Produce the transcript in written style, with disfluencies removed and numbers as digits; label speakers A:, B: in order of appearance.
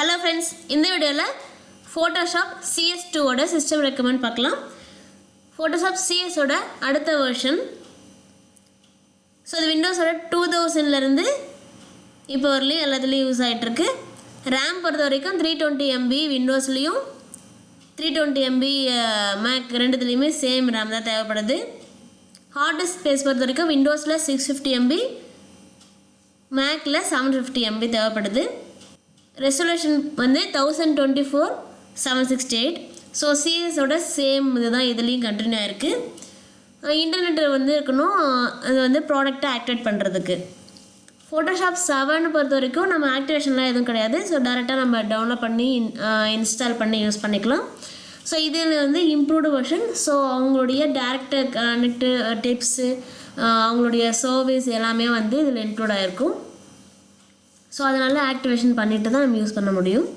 A: Hello friends, இந்த வீடியோல Photoshop cs2 ஓட சிஸ்டம் ரெக்கமெண்ட் பார்க்கலாம். Photoshop cs ஓட அடுத்த வெர்ஷன். இது விண்டோஸோட 2000 ல இருந்து இப்போ வரலையும் எல்லாத்துலயும் யூஸ் ஆயிட்டு இருக்கு. RAM பொறுத்த வரைக்கும் 320 MB விண்டோஸ்லயும் 320 MB Mac ரெண்டுத்துலயுமே சேம் RAM தான் தேவைப்படுது. ஹார்ட் டிஸ்க் ஸ்பேஸ் பொறுத்த வரைக்கும் விண்டோஸ்ல 650 MB Macல 750 MB தேவைப்படுது. ரெசல்யூஷன் வந்து 1024x768. ஸோ சிஎஸோட சேம் இதுதான் இதுலேயும் கண்டினியூ ஆகிருக்கு. இன்டர்நெட் வந்து இருக்கணும், அது வந்து ப்ராடக்டை ஆக்டிவேட் பண்ணுறதுக்கு. ஃபோட்டோஷாப் 7 பொறுத்த வரைக்கும் நம்ம ஆக்டிவேஷன்லாம் எதுவும் கிடையாது. ஸோ டேரெக்டாக நம்ம டவுன்லோட் பண்ணி இன்ஸ்டால் பண்ணி யூஸ் பண்ணிக்கலாம். ஸோ இதில் வந்து இம்ப்ரூவ்டு வெர்ஷன். ஸோ அவங்களுடைய டேரக்ட் கனெக்டு டிப்ஸு, அவங்களுடைய சர்வீஸ் எல்லாமே வந்து இதில் இன்க்ளூட் ஆகிருக்கும். ஸோ அதனால் ஆக்டிவேஷன் பண்ணிவிட்டு தான் நம்ம யூஸ் பண்ண முடியும்.